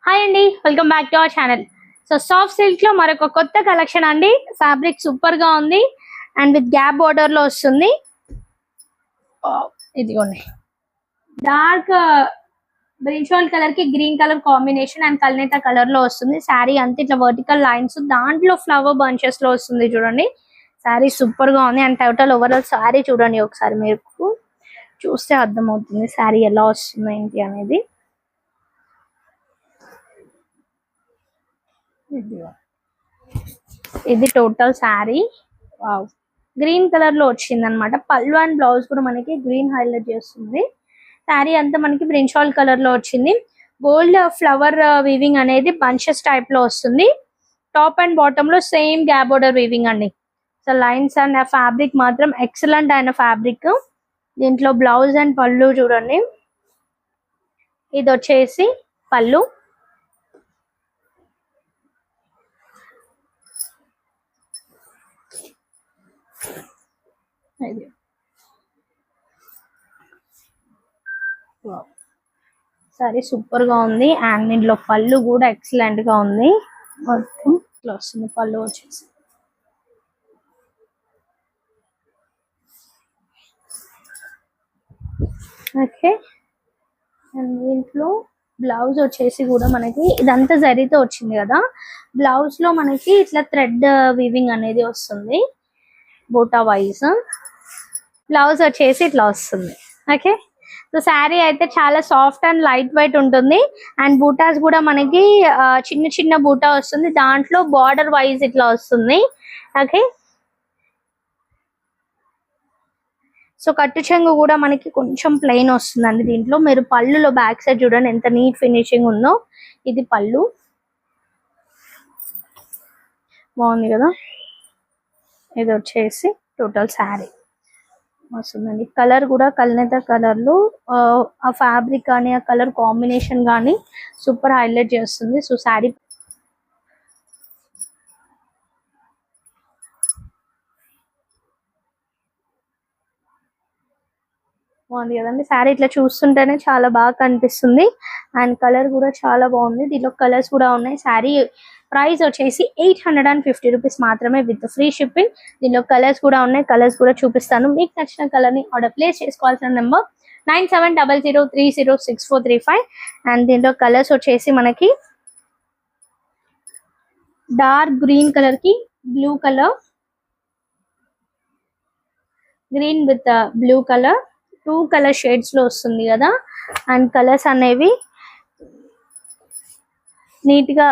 Hi అండి, welcome back to our channel. So soft silk లో మరొక కొత్త కలెక్షన్ అండి. ఫ్యాబ్రిక్ సూపర్ గా ఉంది అండ్ విత్ గ్యాప్ బోర్డర్ లో వస్తుంది. ఇదిగోండి డార్క్ బ్రింజాల్ కలర్ కి గ్రీన్ కలర్ కాంబినేషన్ అండ్ కల్నేత కలర్ లో వస్తుంది. శారీ అంతా ఇట్లా వర్టికల్ లైన్స్, దాంట్లో ఫ్లవర్ బంచెస్ లో వస్తుంది. చూడండి శారీ సూపర్ గా ఉంది అండ్ టోటల్ ఓవరాల్ శారీ చూడండి ఒకసారి, మీకు చూస్తే అర్థమవుతుంది శారీ ఎలా వస్తుంది ఏంటి అనేది. ఇది టోటల్ శారీ గ్రీన్ కలర్ లో వచ్చింది అనమాట. పళ్ళు అండ్ బ్లౌజ్ కూడా మనకి గ్రీన్ హైలైట్ చేస్తుంది. శారీ అంతా మనకి బ్రింజాల్ కలర్ లో వచ్చింది. గోల్డ్ ఫ్లవర్ వీవింగ్ అనేది బంచెస్ టైప్ లో వస్తుంది. టాప్ అండ్ బాటమ్ లో సేమ్ గ్యాప్ బోర్డర్ వీవింగ్ అండి. సో లైన్స్ అండ్ ఫ్యాబ్రిక్ మాత్రం ఎక్సలెంట్ అయిన ఫ్యాబ్రిక్. దీంట్లో బ్లౌజ్ అండ్ పళ్ళు చూడండి. ఇది వచ్చేసి పళ్ళు. సరే సూపర్ గా ఉంది అండ్ దీంట్లో పళ్ళు కూడా ఎక్సలెంట్ గా ఉంది. మొత్తం ఇట్లా వస్తుంది పళ్ళు వచ్చేసి. ఓకే అండ్ దీంట్లో బ్లౌజ్ వచ్చేసి కూడా మనకి ఇదంతా జరీతో వచ్చింది కదా. బ్లౌజ్ లో మనకి ఇట్లా థ్రెడ్ వీవింగ్ అనేది వస్తుంది బోటా వైజ్. బ్లౌజ్ వచ్చేసి ఇట్లా వస్తుంది. ఓకే సో శారీ అయితే చాలా సాఫ్ట్ అండ్ లైట్ వెయిట్ ఉంటుంది అండ్ బూటాస్ కూడా మనకి చిన్న చిన్న బూటా వస్తుంది, దాంట్లో బార్డర్ వైజ్ ఇట్లా వస్తుంది. ఓకే సో కట్టు చెంగు కూడా మనకి కొంచెం ప్లెయిన్ వస్తుందండి. దీంట్లో మీరు పళ్ళులో బ్యాక్ సైడ్ చూడండి ఎంత నీట్ ఫినిషింగ్ ఉందో. ఇది పళ్ళు బాగుంది కదా. ఇది వచ్చేసి టోటల్ శారీ వస్తుందండి. కలర్ కూడా కల్నేత కలర్ లో ఆ ఫ్యాబ్రిక్ కానీ ఆ కలర్ కాంబినేషన్ కానీ సూపర్ హైలైట్ చేస్తుంది. సో శారీ బాగుంది కదండి. శారీ ఇట్లా చూస్తుంటేనే చాలా బాగా కనిపిస్తుంది అండ్ కలర్ కూడా చాలా బాగుంది. దీంట్లో కలర్స్ కూడా ఉన్నాయి. శారీ ప్రైస్ వచ్చేసి 850 రూపీస్ మాత్రమే విత్ ఫ్రీ షిప్పింగ్. దీనిలో కలర్స్ కూడా ఉన్నాయి, కలర్స్ కూడా చూపిస్తాను. మీకు నచ్చిన కలర్ ని ఆర్డర్ ప్లేస్ చేసుకోవాల్సిన నెంబర్ 9700306435. అండ్ దీంట్లో కలర్స్ వచ్చేసి మనకి డార్క్ గ్రీన్ కలర్ కి blue colour, green with blue colour, 2 colour shades లో వస్తుంది కదా. అండ్ కలర్స్ అనేవి నీట్ గా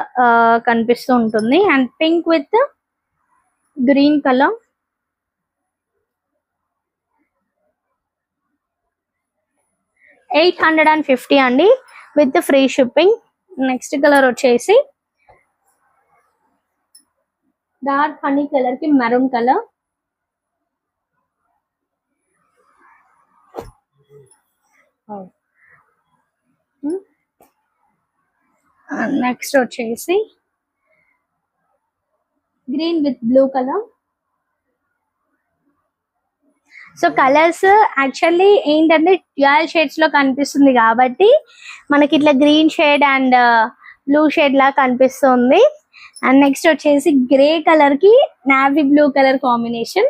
కనిపిస్తూ ఉంటుంది. And pink with green colour, $850 అండి with free shipping. Next colour వచ్చేసి డార్క్ హనీ కలర్ కి మెరూన్ కలర్, నెక్స్ట్ వచ్చేసి green with blue colour. So colours actually ఏంటంటే 12 షేడ్స్ లో కనిపిస్తుంది కాబట్టి మనకి ఇట్లా green shade and blue shade లా కనిపిస్తుంది. అండ్ నెక్స్ట్ వచ్చేసి గ్రే కలర్ కి navy blue colour combination.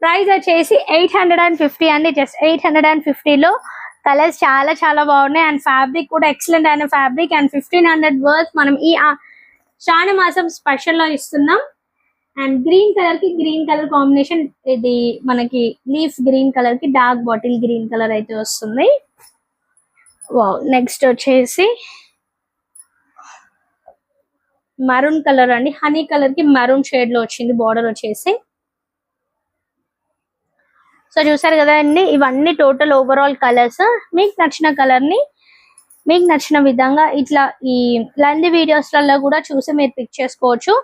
Price వచ్చేసి 850 అండి. జస్ట్ 850 లో కలర్స్ చాలా చాలా బాగున్నాయి అండ్ ఫ్యాబ్రిక్ కూడా ఎక్సలెంట్ అయిన ఫ్యాబ్రిక్. అండ్ 1500 వర్త్ మనం ఈ శ్రావణ మాసం స్పెషల్ లో ఇస్తున్నాం. అండ్ గ్రీన్ కలర్ కి గ్రీన్ కలర్ కాంబినేషన్, ఇది మనకి లీఫ్ గ్రీన్ కలర్ కి డార్క్ బాటిల్ గ్రీన్ కలర్ అయితే వస్తుంది. వావ్ నెక్స్ట్ వచ్చేసి మరూన్ కలర్ అండి. హనీ కలర్ కి మరూన్ షేడ్ లో వచ్చింది బార్డర్ వచ్చేసి. సో చూసారు కదా అండి, ఇవన్నీ టోటల్ ఓవరాల్ కలర్స్. మీకు నచ్చిన కలర్ ని మీకు నచ్చిన విధంగా ఇట్లా ఈ లెంత్ వీడియోస్ లలో కూడా చూసి మీరు పిక్ చేసుకోవచ్చు.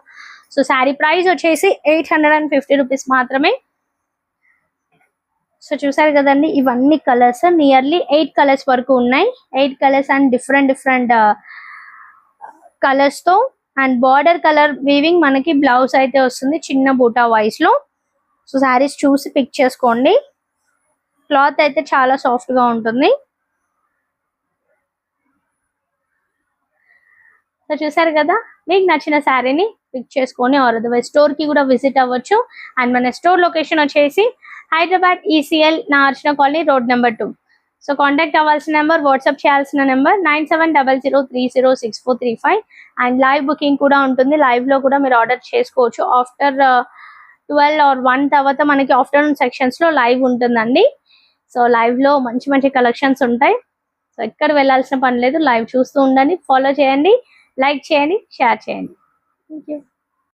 సో శారీ ప్రైస్ వచ్చేసి 850 రూపీస్ మాత్రమే. సో చూసారు కదండి, ఇవన్నీ కలర్స్ నియర్లీ 8 కలర్స్ వరకు ఉన్నాయి. 8 కలర్స్ అండ్ డిఫరెంట్ కలర్స్ తో అండ్ బార్డర్ కలర్ వీవింగ్ మనకి బ్లౌజ్ అయితే వస్తుంది చిన్న బూటా వైస్ లో. సో శారీస్ చూసి పిక్ చేసుకోండి. క్లాత్ అయితే చాలా సాఫ్ట్ గా ఉంటుంది. సో చూసారు కదా, మీకు నచ్చిన శారీని పిక్ చేసుకొని ఆర్ అదర్వైజ్ స్టోర్ కి కూడా విజిట్ అవ్వచ్చు. అండ్ మన స్టోర్ లొకేషన్ వచ్చేసి హైదరాబాద్ ఈసీఎల్ నార్చన colony road number 2. So contact అవ్వాల్సిన నెంబర్, వాట్సాప్ చేయాల్సిన నెంబర్ 9700306435. అండ్ లైవ్ బుకింగ్ కూడా ఉంటుంది. లైవ్ లో కూడా మీరు ఆర్డర్ చేసుకోవచ్చు. ఆఫ్టర్ 12 or 1 తర్వాత మనకి ఆఫ్టర్నూన్ సెక్షన్స్ లో లైవ్ ఉంటుందండి. సో లైవ్ లో మంచి మంచి కలెక్షన్స్ ఉంటాయి. సో ఎక్కడ వెళ్ళాల్సిన పని లేదు, లైవ్ చూస్తూ ఉండండి, ఫాలో చేయండి, లైక్ చేయండి, షేర్ చేయండి. Thank you.